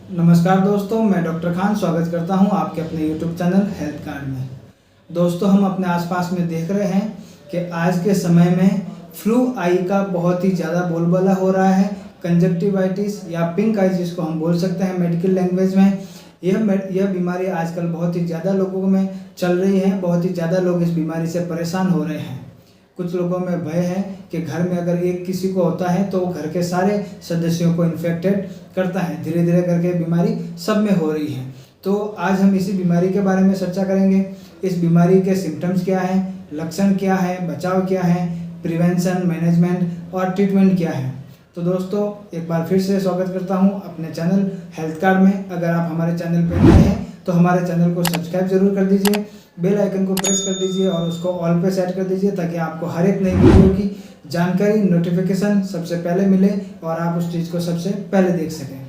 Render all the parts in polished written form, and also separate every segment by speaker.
Speaker 1: नमस्कार दोस्तों, मैं डॉक्टर खान स्वागत करता हूं आपके अपने यूट्यूब चैनल हेल्थ कार्ड में। दोस्तों, हम अपने आसपास में देख रहे हैं कि आज के समय में फ्लू आई का बहुत ही ज़्यादा बोलबाला हो रहा है। कंजक्टिवाइटिस या पिंक आई जिसको हम बोल सकते हैं मेडिकल लैंग्वेज में, यह बीमारी आजकल बहुत ही ज़्यादा लोगों में चल रही है। बहुत ही ज़्यादा लोग इस बीमारी से परेशान हो रहे हैं। कुछ लोगों में भय है कि घर में अगर एक किसी को होता है तो घर के सारे सदस्यों को इन्फेक्टेड करता है। धीरे धीरे करके बीमारी सब में हो रही है। तो आज हम इसी बीमारी के बारे में चर्चा करेंगे। इस बीमारी के सिम्टम्स क्या हैं, लक्षण क्या है, बचाव क्या है, प्रिवेंशन, मैनेजमेंट और ट्रीटमेंट क्या है। तो दोस्तों, एक बार फिर से स्वागत करता हूं अपने चैनल हेल्थ कार्ड में। अगर आप हमारे चैनल पर नए हैं तो हमारे चैनल को सब्सक्राइब जरूर कर दीजिए, बेल आइकन को प्रेस कर दीजिए और उसको ऑल पे सेट कर दीजिए ताकि आपको हर एक नई वीडियो की जानकारी, नोटिफिकेशन सबसे पहले मिले और आप उस चीज़ को सबसे पहले देख सकें।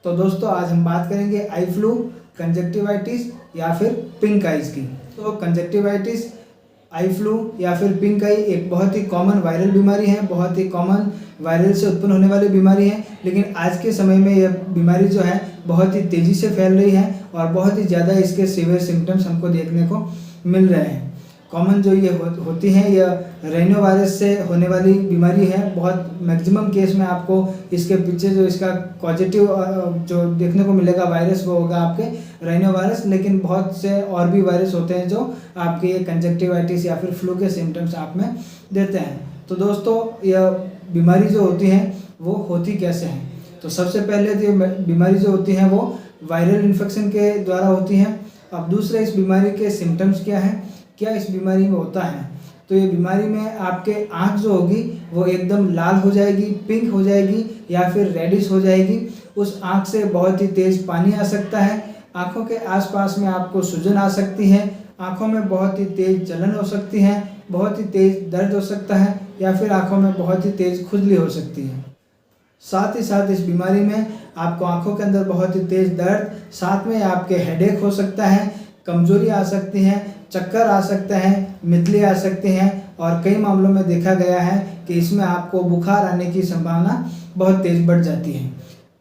Speaker 1: तो दोस्तों, आज हम बात करेंगे आई फ्लू, कंजक्टिवाइटिस या फिर पिंक आइज की। तो कंजक्टिवाइटिस, आई फ्लू या फिर पिंक आई एक बहुत ही कॉमन वायरल बीमारी है, बहुत ही कॉमन वायरल से उत्पन्न होने वाली बीमारी है। लेकिन आज के समय में यह बीमारी जो है बहुत ही तेज़ी से फैल रही है और बहुत ही ज़्यादा इसके सीवियर सिम्टम्स हमको देखने को मिल रहे हैं। कॉमन जो ये होती हैं, यह रेनो वायरस से होने वाली बीमारी है। बहुत मैक्सिमम केस में आपको इसके पीछे जो इसका पॉजिटिव जो देखने को मिलेगा वायरस वो होगा आपके रेनो वायरस। लेकिन बहुत से और भी वायरस होते हैं जो आपके ये कंजक्टिवाइटिस या फिर फ्लू के सिम्टम्स आप में देते हैं। तो दोस्तों, यह बीमारी जो होती है वो होती कैसे हैं। तो सबसे पहले तो बीमारी जो होती है वो वायरल इन्फेक्शन के द्वारा होती है। अब दूसरे, इस बीमारी के सिम्टम्स क्या हैं, क्या इस बीमारी में होता है। तो ये बीमारी में आपके आँख जो होगी वो एकदम लाल हो जाएगी, पिंक हो जाएगी या फिर रेडिश हो जाएगी। उस आँख से बहुत ही तेज़ पानी आ सकता है। आँखों के आसपास में आपको सूजन आ सकती है। आँखों में बहुत ही तेज़ जलन हो सकती है, बहुत ही तेज़ दर्द हो सकता है या फिर आँखों में बहुत ही तेज़ खुजली हो सकती है। साथ ही साथ इस बीमारी में आपको आँखों के अंदर बहुत ही तेज़ दर्द, साथ में आपके हेडेक हो सकता है, कमजोरी आ सकती है, चक्कर आ सकते हैं, मितली आ सकती हैं और कई मामलों में देखा गया है कि इसमें आपको बुखार आने की संभावना बहुत तेज़ बढ़ जाती है।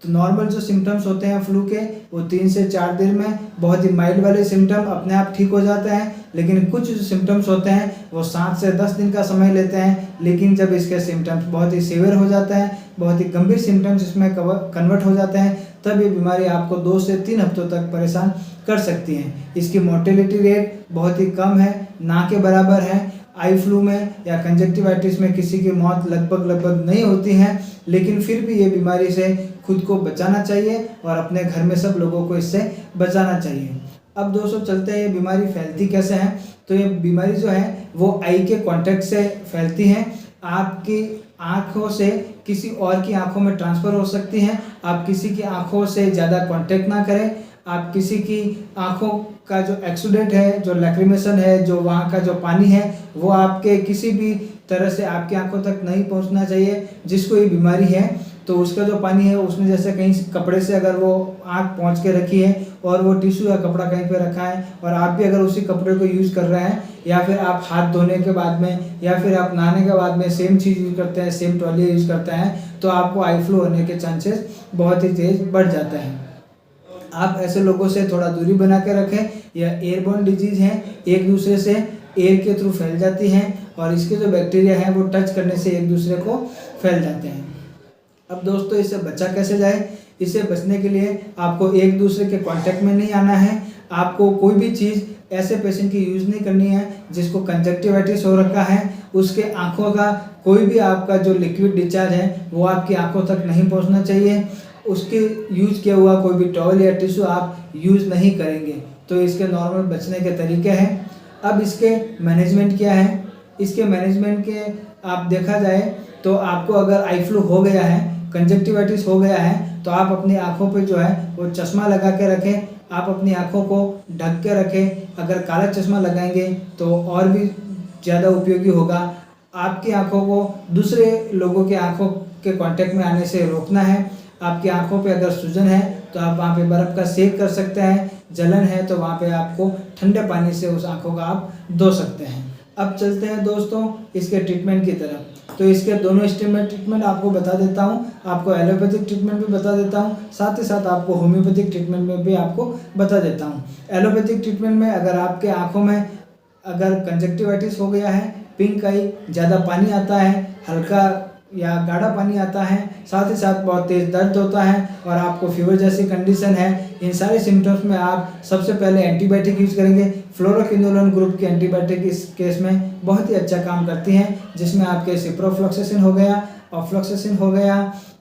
Speaker 1: तो नॉर्मल जो सिम्टम्स होते हैं फ्लू के वो 3 से 4 दिन में बहुत ही माइल्ड वाले सिम्टम अपने आप ठीक हो जाते हैं। लेकिन कुछ जो सिम्टम्स होते हैं वो 7 से 10 दिन का समय लेते हैं। लेकिन जब इसके सिम्टम्स बहुत ही सीवियर हो जाते हैं, बहुत ही गंभीर सिम्टम्स इसमें कन्वर्ट हो जाते हैं, तब ये बीमारी आपको 2 से 3 हफ्तों तक परेशान कर सकती है। इसकी मोर्टेलिटी रेट बहुत ही कम है, ना के बराबर है। आई फ्लू में या कंजक्टिवाइटिस में किसी की मौत लगभग नहीं होती है। लेकिन फिर भी ये बीमारी से खुद को बचाना चाहिए और अपने घर में सब लोगों को इससे बचाना चाहिए। अब दोस्तों, चलते हैं ये बीमारी फैलती कैसे है। तो ये बीमारी जो है वो आई के कांटेक्ट से फैलती है। आपकी आँखों से किसी और की आँखों में ट्रांसफ़र हो सकती है। आप किसी की आँखों से ज़्यादा कांटेक्ट ना करें। आप किसी की आँखों का जो एक्सीडेंट है, जो लैक्रिमेशन है, जो वहाँ का जो पानी है वो आपके किसी भी तरह से आपकी आँखों तक नहीं पहुँचना चाहिए। जिसको ये बीमारी है तो उसका जो पानी है उसने जैसे कहीं कपड़े से अगर वो आँख पहुँच के रखी है और वो टिश्यू या कपड़ा कहीं पे रखा है और आप भी अगर उसी कपड़े को यूज़ कर रहे हैं या फिर आप हाथ धोने के बाद में या फिर आप नहाने के बाद में सेम चीज़ यूज़ करते हैं, सेम टॉवल यूज़ करते हैं, तो आपको आई फ्लू होने के चांसेस बहुत ही तेज़ बढ़ जाता है। आप ऐसे लोगों से थोड़ा दूरी बना के रखें। यह एयरबोर्न डिजीज़ है, एक दूसरे से एयर के थ्रू फैल जाती हैं और इसके जो बैक्टीरिया हैं वो टच करने से एक दूसरे को फैल जाते हैं। अब दोस्तों, इससे बचा कैसे जाए। इससे बचने के लिए आपको एक दूसरे के कांटेक्ट में नहीं आना है। आपको कोई भी चीज़ ऐसे पेशेंट की यूज़ नहीं करनी है जिसको कंजक्टिवाइटिस हो रखा है। उसके आँखों का कोई भी आपका जो लिक्विड डिस्चार्ज है वो आपकी आँखों तक नहीं पहुँचना चाहिए। उसके यूज़ किया हुआ कोई भी टॉवल या टिश्यू आप यूज़ नहीं करेंगे। तो इसके नॉर्मल बचने के तरीके हैं। अब इसके मैनेजमेंट क्या है। इसके मैनेजमेंट के आप देखा जाए तो आपको अगर आई फ्लू हो गया है, कंजक्टिवाइटिस हो गया है, तो आप अपनी आँखों पे जो है वो चश्मा लगा के रखें। आप अपनी आँखों को ढक के रखें। अगर काला चश्मा लगाएंगे तो और भी ज़्यादा उपयोगी होगा। आपकी आँखों को दूसरे लोगों के आँखों के कांटेक्ट में आने से रोकना है। आपकी आँखों पे अगर सूजन है तो आप वहाँ पे बर्फ़ का सेक कर सकते हैं। जलन है तो वहाँ पे आपको ठंडे पानी से उस आँखों का आप धो सकते हैं। अब चलते हैं दोस्तों इसके ट्रीटमेंट की तरफ। तो इसके दोनों स्टेप में ट्रीटमेंट आपको बता देता हूँ। आपको एलोपैथिक ट्रीटमेंट भी बता देता हूँ, साथ ही साथ आपको होम्योपैथिक ट्रीटमेंट में भी आपको बता देता हूँ। एलोपैथिक ट्रीटमेंट में अगर आपके आँखों में अगर कंजक्टिवाइटिस हो गया है, पिंक आई, ज़्यादा पानी आता है, हल्का या गाढ़ा पानी आता है, साथ ही साथ बहुत तेज़ दर्द होता है और आपको फीवर जैसी कंडीशन है, इन सारे सिम्टम्स में आप सबसे पहले एंटीबायोटिक यूज़ करेंगे। फ्लोरोक्विनोलोन ग्रुप की एंटीबायोटिक इस केस में बहुत ही अच्छा काम करती हैं, जिसमें आपके सिप्रोफ्लॉक्सासिन हो गया, ऑफ्लॉक्सासिन हो गया,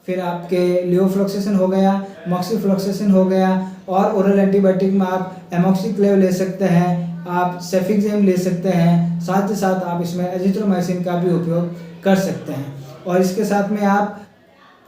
Speaker 1: फिर आपके लियोफ्लॉक्सासिन हो गया, मॉक्सीफ्लॉक्सासिन हो गया, और ओरल एंटीबायोटिक में आप एमॉक्सिक्लेव ले सकते हैं, आप सेफिक्सेम ले सकते हैं, साथ ही साथ आप इसमें एजिथ्रोमाइसिन का भी उपयोग कर सकते हैं। और इसके साथ में आप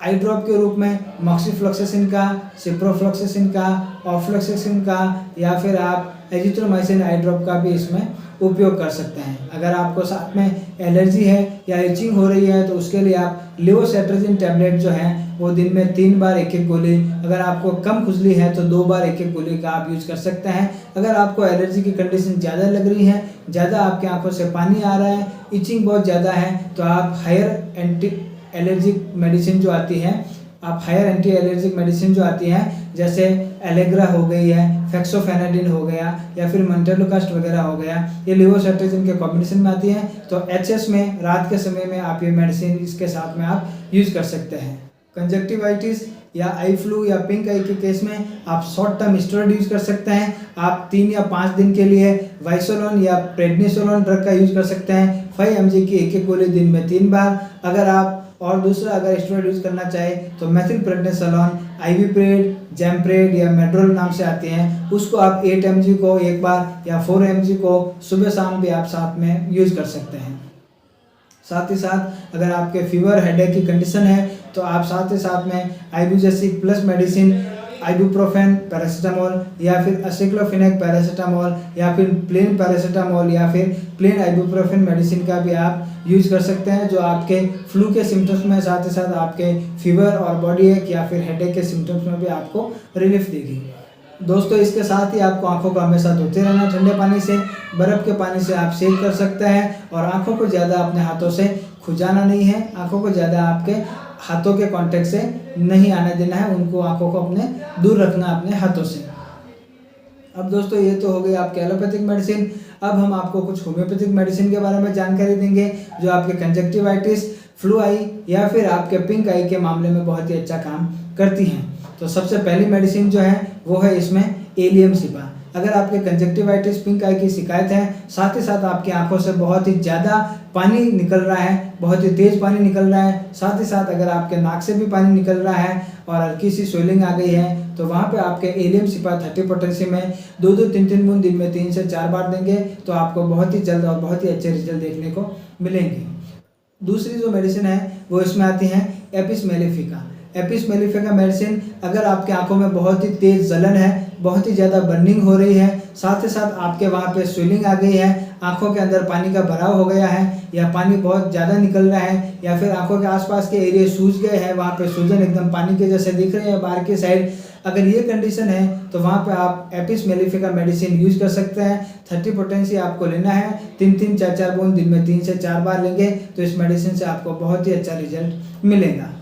Speaker 1: आई ड्रॉप के रूप में मॉक्सीफ्लॉक्सासिन का, सिप्रोफ्लॉक्सासिन का, ऑफ्लॉक्सासिन का या फिर आप एजिथ्रोमाइसिन आई ड्रॉप का भी इसमें उपयोग कर सकते हैं। अगर आपको साथ में एलर्जी है या इचिंग हो रही है तो उसके लिए आप लिवोसेट्राजिन टैबलेट जो है वो दिन में 3 बार 1-1 गोली, अगर आपको कम खुजली है तो 2 बार 1-1 गोली का आप यूज़ कर सकते हैं। अगर आपको एलर्जी की कंडीशन ज़्यादा लग रही है, ज़्यादा आपके आंखों से पानी आ रहा है, इचिंग बहुत ज़्यादा है, तो आप हायर एंटी एलर्जिक मेडिसिन जो आती है, आप हायर एंटी एलर्जिक मेडिसिन जो आती हैं, जैसे एलेग्रा हो गई है, फेक्सोफेनाडिन हो गया या फिर मंटेलोकास्ट वगैरह हो गया, ये लिवोसेट्राजिन के कॉम्बिनेशन में आती हैं, तो एचएस में रात के समय में आप ये मेडिसिन इसके साथ में आप यूज़ कर सकते हैं। कंजक्टिवाइटिस या आई फ्लू या पिंक आई के केस में आप शॉर्ट टर्म स्टेरॉइड यूज़ कर सकते हैं। आप 3 या 5 दिन के लिए वाइसोलोन या प्रेडनिसोलोन ड्रग का यूज़ कर सकते हैं, 5 mg की 1-1 गोली दिन में 3 बार। अगर आप और दूसरा अगर स्टेरॉइड यूज़ करना चाहे तो मेथिल प्रेडनिसोलोन, आइवीप्रेड, जैम्प्रेड या मेड्रोल नाम से आते हैं, उसको आप 8 mg को 1 बार या 4 mg को सुबह शाम भी आप साथ में यूज़ कर सकते हैं। साथ ही साथ अगर आपके फीवर हेडेक की कंडीशन है तो आप साथ ही साथ में Ibugesic plus medicine, ibuprofen paracetamol या फिर असिक्लोफिनेक पैरासीटामोल या फिर प्लेन पैरासीटामोल या फिर प्लेन आइबुप्रोफेन मेडिसिन का भी आप यूज़ कर सकते हैं, जो आपके फ्लू के सिम्टम्स में, साथ ही साथ आपके फीवर और बॉडी एक या फिर हेडेक के सिम्टम्स में भी आपको रिलीफ देगी। दोस्तों, इसके साथ ही आपको आंखों को हमेशा धोते रहना ठंडे पानी से, बर्फ़ के पानी से आप सेक कर सकते हैं और आंखों को ज़्यादा अपने हाथों से खुजाना नहीं है, आंखों को ज़्यादा आपके हाथों के कांटेक्ट से नहीं आने देना है, उनको आंखों को अपने दूर रखना अपने हाथों से। अब दोस्तों, ये तो हो गई आपके एलोपैथिक मेडिसिन। अब हम आपको कुछ होम्योपैथिक मेडिसिन के बारे में जानकारी देंगे जो आपके कंजक्टिवाइटिस, फ्लू आई या फिर आपके पिंक आई के मामले में बहुत ही अच्छा काम करती हैं। तो सबसे पहली मेडिसिन जो है वो है इसमें एलियम सिपा। अगर आपके कंजक्टिवाइटिस, पिंक आई की शिकायत है, साथ ही साथ आपकी आंखों से बहुत ही ज़्यादा पानी निकल रहा है, बहुत ही तेज़ पानी निकल रहा है, साथ ही साथ अगर आपके नाक से भी पानी निकल रहा है और हल्की सी स्वेलिंग आ गई है, तो वहाँ पे आपके एलियम सिपा 30 पोटेंसी में 2-2, 3-3 बूंद दिन में 3 से 4 बार देंगे तो आपको बहुत ही जल्द और बहुत ही अच्छे रिजल्ट देखने को मिलेंगे। दूसरी जो मेडिसिन है वो इसमें आती है Apis mellifica. Apis mellifica medicine, अगर आपके आंखों में बहुत ही तेज़ जलन है, बहुत ही ज़्यादा बर्निंग हो रही है, साथ ही साथ आपके वहाँ पे स्वेलिंग आ गई है, आंखों के अंदर पानी का भराव हो गया है या पानी बहुत ज़्यादा निकल रहा है या फिर आंखों के आसपास के एरिया सूज गए हैं, वहाँ पे सूजन एकदम पानी के जैसे दिख रहे हैं बाहर की साइड, अगर ये कंडीशन है तो वहाँ पे आप एपिस मेलिफिका मेडिसिन यूज़ कर सकते हैं। 30 पोटेंसी आपको लेना है, 3-3, 4-4 बूंद दिन में 3 से 4 बार लेंगे तो इस मेडिसिन से आपको बहुत ही अच्छा रिजल्ट मिलेगा।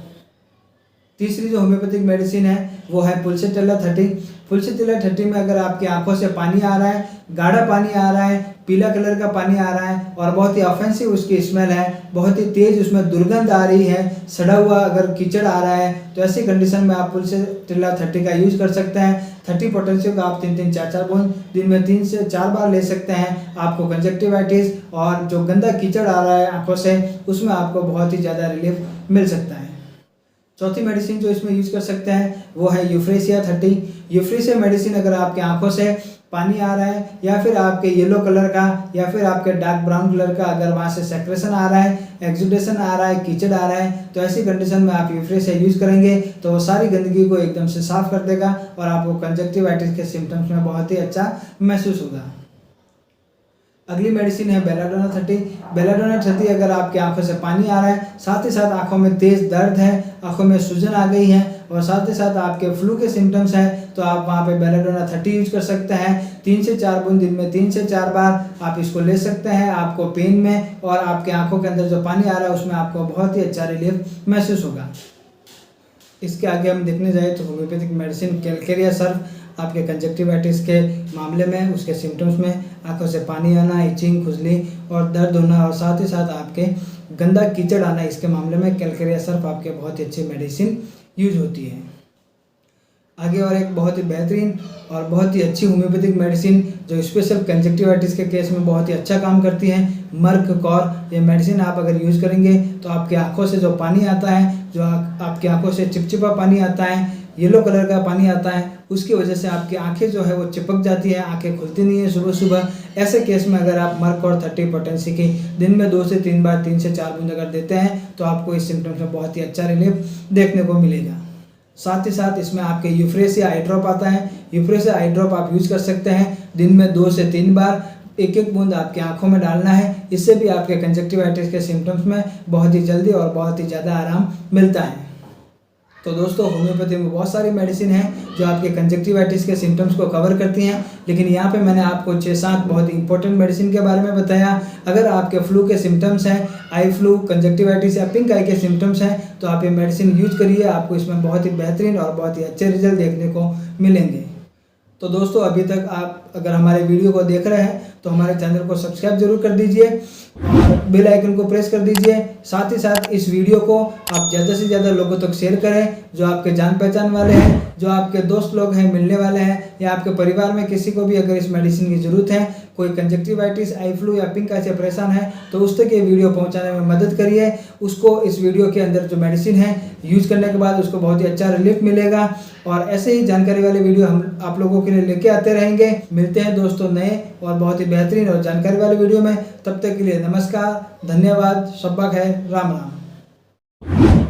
Speaker 1: तीसरी जो होम्योपैथिक मेडिसिन है वो है पुलसेटिला 30। पुलसेटिला 30 में अगर आपकी आंखों से पानी आ रहा है, गाढ़ा पानी आ रहा है, पीला कलर का पानी आ रहा है और बहुत ही ऑफेंसिव उसकी स्मेल है, बहुत ही तेज़ उसमें दुर्गंध आ रही है, सड़ा हुआ अगर कीचड़ आ रहा है, तो ऐसी कंडीशन में आप पुलसेटिला 30 का यूज़ कर सकते हैं। 30 पोटेंसी का आप 3-3, 4-4 बूंद दिन में 3 से 4 बार ले सकते हैं। आपको कंजक्टिवाइटिस और जो गंदा कीचड़ आ रहा है आंखों से, उसमें आपको बहुत ही ज़्यादा रिलीफ मिल सकता है। चौथी मेडिसिन जो इसमें यूज़ कर सकते हैं वो है यूफ्रेसिया 30। यूफ्रेसिया मेडिसिन, अगर आपके आंखों से पानी आ रहा है या फिर आपके येलो कलर का या फिर आपके डार्क ब्राउन कलर का अगर वहाँ से सेक्रेशन आ रहा है, एक्सुडेशन आ रहा है, कीचड़ आ रहा है, तो ऐसी कंडीशन में आप यूफ्रेसिया यूज़ करेंगे तो वो सारी गंदगी को एकदम से साफ कर देगा और आपको कंजक्टिवाइटिस के सिम्टम्स में बहुत ही अच्छा महसूस होगा। अगली मेडिसिन है बेलाडोना 30। बेलाडोना 30 अगर आपकी आंखों से पानी आ रहा है, साथ ही साथ आंखों में तेज़ दर्द है, आंखों में सूजन आ गई है और साथ ही साथ आपके फ्लू के सिम्टम्स हैं तो आप वहाँ पे बेलाडोना 30 यूज कर सकते हैं। 3 से 4 बूंद दिन में 3 से 4 बार आप इसको ले सकते हैं। आपको पेन में और आपके आंखों के अंदर जो पानी आ रहा है उसमें आपको बहुत ही अच्छा रिलीफ महसूस होगा। इसके आगे हम देखने जाए तो होम्योपैथिक मेडिसिन कैलकेरिया सर्फ आपके कंजक्टिवाइटिस के मामले में, उसके सिम्टम्स में आंखों से पानी आना, इचिंग, खुजली और दर्द होना और साथ ही साथ आपके गंदा कीचड़ आना, इसके मामले में कैलकेरिया सर्फ आपके बहुत ही अच्छी मेडिसिन यूज होती है। आगे और एक बहुत ही बेहतरीन और बहुत ही अच्छी होम्योपैथिक मेडिसिन जो स्पेशल कंजक्टिवाइटिस के केस में बहुत ही अच्छा काम करती है, मर्क कॉर। ये मेडिसिन आप अगर यूज़ करेंगे तो आपकी आंखों से जो पानी आता है, जो आपकी आंखों से चिपचिपा पानी आता है, येलो कलर का पानी आता है, उसकी वजह से आपकी आंखें जो है वो चिपक जाती है, आंखें खुलती नहीं है सुबह सुबह। ऐसे केस में अगर आप मर्क और 30 पोटेंसी की दिन में 2 से 3 बार 3 से 4 बूंद अगर देते हैं तो आपको इस सिम्टम्स में बहुत ही अच्छा रिलीफ देखने को मिलेगा। साथ ही साथ इसमें आपके यूफ्रेसिया आई ड्रॉप आता है। यूफ्रेसिया आई ड्रॉप आप यूज़ कर सकते हैं दिन में 2 से 3 बार, एक एक बूंद आपकी आंखों में डालना है। इससे भी आपके कंजक्टिवाइटिस के सिम्टम्स में बहुत ही जल्दी और बहुत ही ज़्यादा आराम मिलता है। तो दोस्तों, होम्योपैथी में बहुत सारी मेडिसिन हैं जो आपके कंजक्टिवाइटिस के सिम्टम्स को कवर करती हैं, लेकिन यहाँ पे मैंने आपको 6-7 बहुत ही इंपॉर्टेंट मेडिसिन के बारे में बताया। अगर आपके फ्लू के सिम्टम्स हैं, आई फ्लू, कंजक्टिवाइटिस या पिंक आई के सिम्टम्स हैं, तो आप ये मेडिसिन यूज करिए, आपको इसमें बहुत ही बेहतरीन और बहुत ही अच्छे रिजल्ट देखने को मिलेंगे। तो दोस्तों, अभी तक आप अगर हमारे वीडियो को देख रहे हैं तो हमारे चैनल को सब्सक्राइब जरूर कर दीजिए और बेल आइकन को प्रेस कर दीजिए। साथ ही साथ इस वीडियो को आप ज़्यादा से ज़्यादा लोगों तक शेयर करें, जो आपके जान पहचान वाले हैं, जो आपके दोस्त लोग हैं, मिलने वाले हैं, या आपके परिवार में किसी को भी अगर इस मेडिसिन की ज़रूरत है, कोई कंजक्टिवाइटिस, आई फ्लू या पिंक आई से परेशान है, तो उस तक ये वीडियो पहुंचाने में मदद करिए। उसको इस वीडियो के अंदर जो मेडिसिन है यूज़ करने के बाद उसको बहुत ही अच्छा रिलीफ मिलेगा। और ऐसे ही जानकारी वाले वीडियो हम आप लोगों के लिए लेके आते रहेंगे। मिलते हैं दोस्तों नए और बहुत ही बेहतरीन और जानकारी वाले वीडियो में। तब तक के लिए नमस्कार, धन्यवाद, शब्बा खैर, राम राम।